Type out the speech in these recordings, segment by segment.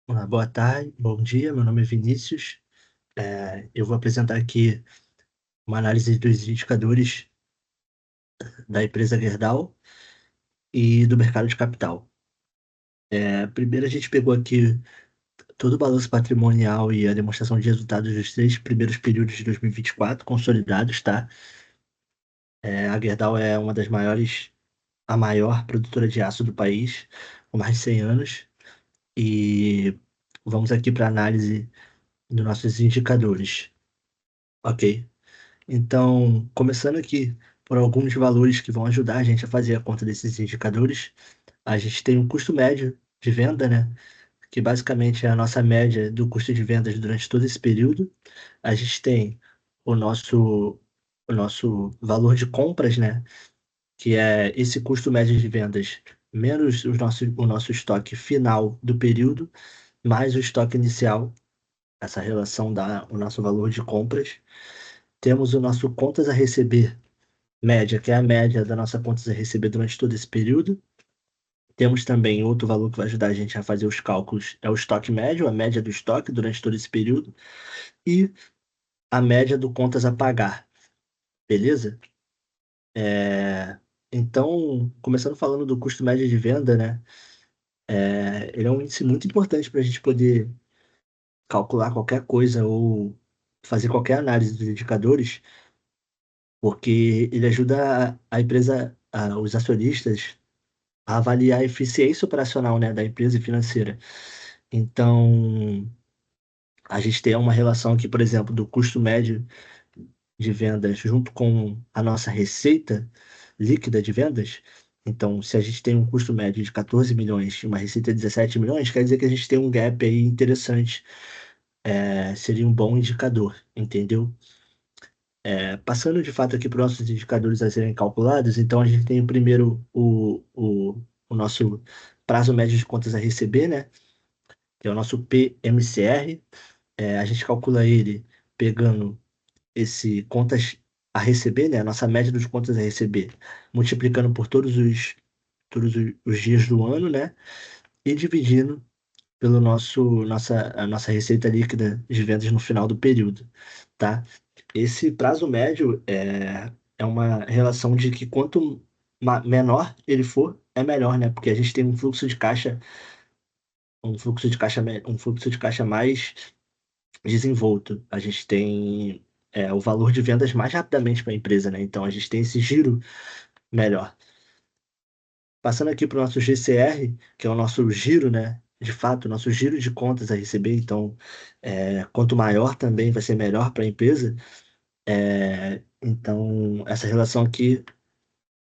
Olá, boa tarde, bom dia, meu nome é Vinícius. Eu vou apresentar aqui uma análise dos indicadores da empresa Gerdau e do mercado de capital. Primeiro, a gente pegou aqui todo o balanço patrimonial e a demonstração de resultados dos três primeiros períodos de 2024 consolidados, tá? A Gerdau é uma das maiores, a maior produtora de aço do país, com mais de 100 anos. E vamos aqui para a análise dos nossos indicadores, ok? Então, começando aqui por alguns valores que vão ajudar a gente a fazer a conta desses indicadores, a gente tem um custo médio de venda, né? Que basicamente é a nossa média do custo de vendas durante todo esse período. A gente tem o nosso valor de compras, né? Que é esse custo médio de vendas menos o nosso estoque final do período, mais o estoque inicial, essa relação dá o nosso valor de compras. Temos o nosso contas a receber média, que é a média da nossa contas a receber durante todo esse período. Temos também outro valor que vai ajudar a gente a fazer os cálculos, é o estoque médio, a média do estoque durante todo esse período, e a média do contas a pagar, beleza? É, Então, começando falando do custo médio de venda, né? Ele é um índice muito importante para a gente poder calcular qualquer coisa ou fazer qualquer análise dos indicadores, porque ele ajuda a empresa, os acionistas a avaliar a eficiência operacional, né, da empresa e financeira. Então, a gente tem uma relação aqui, por exemplo, do custo médio de vendas junto com a nossa receita líquida de vendas. Então, se a gente tem um custo médio de 14 milhões e uma receita de 17 milhões, quer dizer que a gente tem um gap aí interessante. Seria um bom indicador, entendeu? Passando de fato aqui para os nossos indicadores a serem calculados, então a gente tem o primeiro o nosso prazo médio de contas a receber, né? Que é o nosso PMCR. A gente calcula ele pegando esse contas a receber, né? A nossa média dos contas a receber, multiplicando por todos os dias do ano, né? E dividindo pelo a nossa receita líquida de vendas no final do período, tá? Esse prazo médio é uma relação de que quanto menor ele for, é melhor, né? Porque a gente tem um fluxo de caixa mais desenvolto. A gente tem o valor de vendas mais rapidamente para a empresa, né? Então a gente tem esse giro melhor. Passando aqui para o nosso GCR, que é o nosso giro, né? De fato, o nosso giro de contas a receber. Então, quanto maior também vai ser melhor para a empresa. Então, essa relação aqui,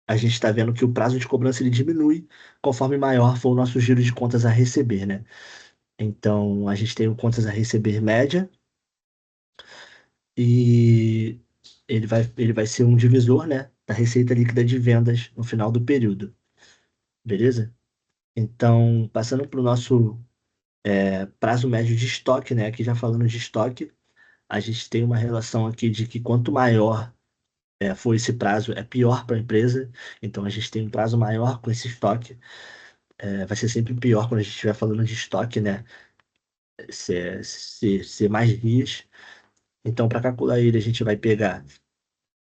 a gente está vendo que o prazo de cobrança ele diminui conforme maior for o nosso giro de contas a receber, né? Então, a gente tem o contas a receber média e ele vai ser um divisor, né, da receita líquida de vendas no final do período, beleza? Então, passando para o nosso prazo médio de estoque, né, aqui já falando de estoque, a gente tem uma relação aqui de que quanto maior for esse prazo, é pior para a empresa. Então, a gente tem um prazo maior com esse estoque. Vai ser sempre pior quando a gente estiver falando de estoque, né? Ser mais dias. Então, para calcular ele, a gente vai pegar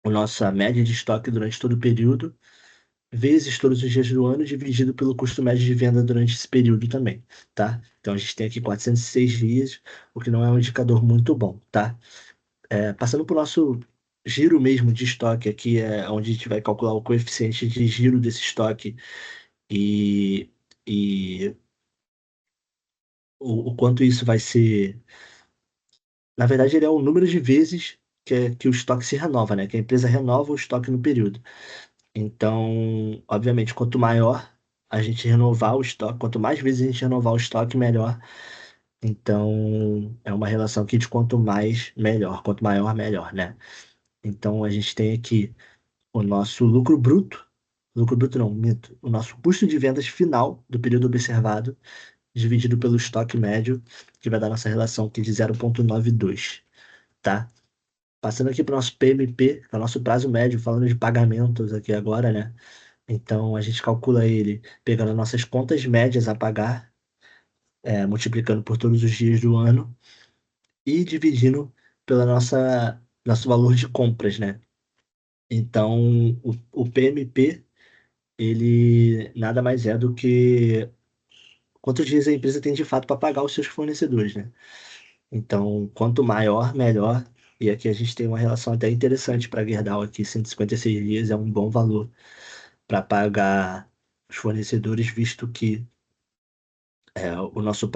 a nossa média de estoque durante todo o período, vezes todos os dias do ano, dividido pelo custo médio de venda durante esse período também, tá? Então, a gente tem aqui 406 dias, o que não é um indicador muito bom, tá? Passando para o nosso giro mesmo de estoque, aqui é onde a gente vai calcular o coeficiente de giro desse estoque e, e o quanto isso vai ser. Na verdade, ele é o número de vezes que o estoque se renova, né? Que a empresa renova o estoque no período. Então, obviamente, quanto maior a gente renovar o estoque, quanto mais vezes a gente renovar o estoque, melhor. Então, é uma relação aqui de quanto mais, melhor. Quanto maior, melhor, né? Então, a gente tem aqui o nosso lucro bruto não, minto, o nosso custo de vendas final do período observado, dividido pelo estoque médio, que vai dar nossa relação aqui de 0,92, tá? Passando aqui para o nosso PMP, que é o nosso prazo médio, falando de pagamentos aqui agora, né? Então, a gente calcula ele pegando nossas contas médias a pagar, multiplicando por todos os dias do ano e dividindo pela nosso valor de compras, né? Então, o PMP, ele nada mais é do que quantos dias a empresa tem de fato para pagar os seus fornecedores, né? Então, quanto maior, melhor. E aqui a gente tem uma relação até interessante para a Gerdau aqui, 156 dias é um bom valor para pagar os fornecedores, visto que o nosso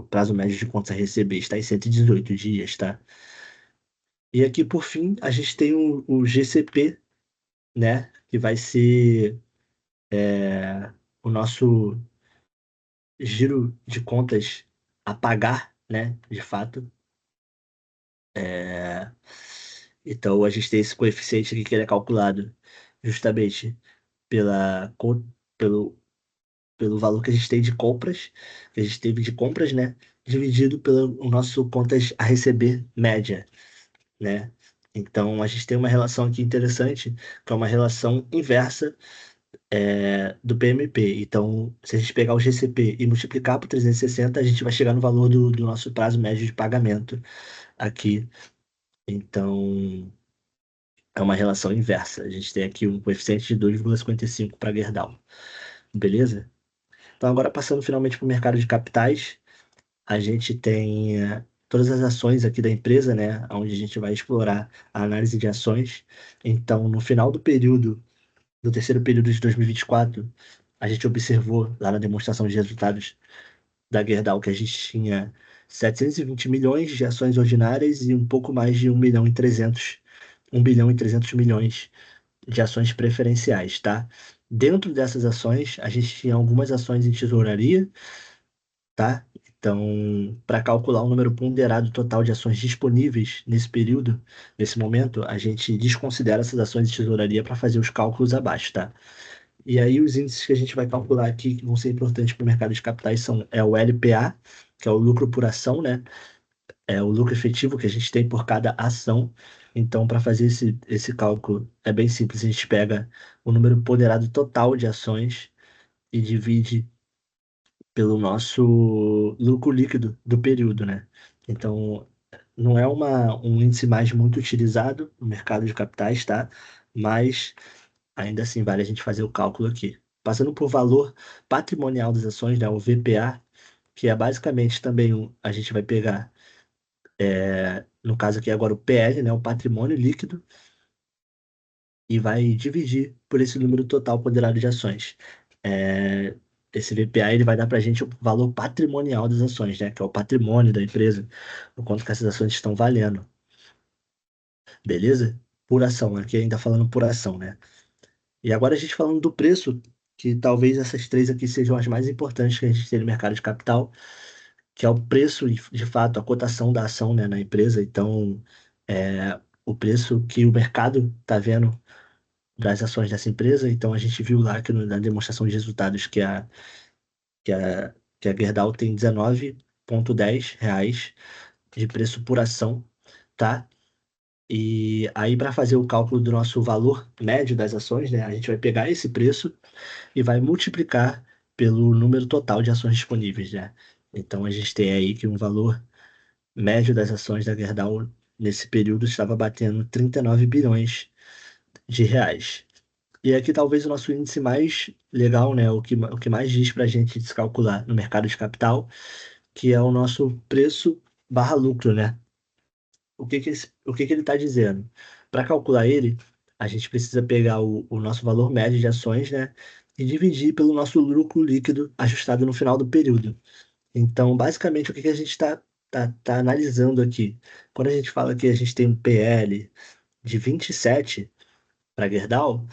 prazo médio de contas a receber está em 118 dias, tá? E aqui, por fim, a gente tem o GCP, né? Que vai ser o nosso giro de contas a pagar, né? De fato. É, Então, a gente tem esse coeficiente aqui que ele é calculado justamente pela, co- pelo, pelo valor que a gente tem de compras, que a gente teve de compras, né? Dividido pelo o nosso contas a receber média, né? Então, a gente tem uma relação aqui interessante, que é uma relação inversa do PMP. Então, se a gente pegar o GCP e multiplicar por 360, a gente vai chegar no valor do nosso prazo médio de pagamento aqui. Então, é uma relação inversa. A gente tem aqui um coeficiente de 2,55 para Gerdau. Beleza? Então, agora passando finalmente para o mercado de capitais, a gente tem todas as ações aqui da empresa, né? Onde a gente vai explorar a análise de ações. Então, no final do período, do terceiro período de 2024, a gente observou lá na demonstração de resultados da Gerdau que a gente tinha 720 milhões de ações ordinárias e um pouco mais de 1 bilhão e 300 milhões de ações preferenciais, tá? Dentro dessas ações, a gente tinha algumas ações em tesouraria, tá? Então, para calcular o número ponderado total de ações disponíveis nesse período, nesse momento, a gente desconsidera essas ações de tesouraria para fazer os cálculos abaixo, tá? E aí, os índices que a gente vai calcular aqui, que vão ser importantes para o mercado de capitais, são o LPA, que é o lucro por ação, né? É o lucro efetivo que a gente tem por cada ação. Então, para fazer esse cálculo, é bem simples. A gente pega o número ponderado total de ações e divide pelo nosso lucro líquido do período, né? Então, não é um índice mais muito utilizado no mercado de capitais, tá? Mas ainda assim vale a gente fazer o cálculo aqui. Passando por valor patrimonial das ações, né? O VPA, que é basicamente também a gente vai pegar, no caso aqui agora o PL, né? O patrimônio líquido, e vai dividir por esse número total ponderado de ações. É, Esse VPA ele vai dar para a gente o valor patrimonial das ações, né? Que é o patrimônio da empresa, o quanto que essas ações estão valendo, beleza? Por ação, aqui ainda falando por ação, né? E agora a gente falando do preço, que talvez essas três aqui sejam as mais importantes que a gente tem no mercado de capital, que é o preço, de fato, a cotação da ação, né, na empresa. Então, o preço que o mercado está vendo das ações dessa empresa. Então, a gente viu lá que na demonstração de resultados que a, que a Gerdau tem R$ 19,10 de preço por ação, tá? E aí, para fazer o cálculo do nosso valor médio das ações, né, a gente vai pegar esse preço e vai multiplicar pelo número total de ações disponíveis, né? Então, a gente tem aí que um valor médio das ações da Gerdau nesse período estava batendo 39 bilhões de reais. E aqui talvez o nosso índice mais legal, né? O que mais diz para a gente descalcular no mercado de capital, que é o nosso preço barra lucro, né? O que que ele está dizendo? Para calcular ele, a gente precisa pegar o nosso valor médio de ações, né? E dividir pelo nosso lucro líquido ajustado no final do período. Então, basicamente, o que que a gente tá analisando aqui? Quando a gente fala que a gente tem um PL de 27 para Gerdau,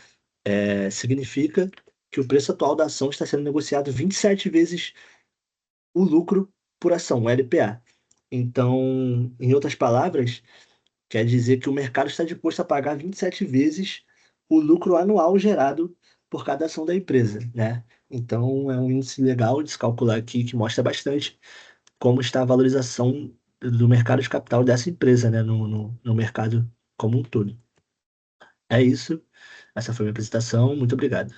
significa que o preço atual da ação está sendo negociado 27 vezes o lucro por ação, o LPA. Então, em outras palavras, quer dizer que o mercado está disposto a pagar 27 vezes o lucro anual gerado por cada ação da empresa, né? Então, é um índice legal de se calcular aqui que mostra bastante como está a valorização do mercado de capital dessa empresa, né? No mercado como um todo. É isso. Essa foi a minha apresentação. Muito obrigado.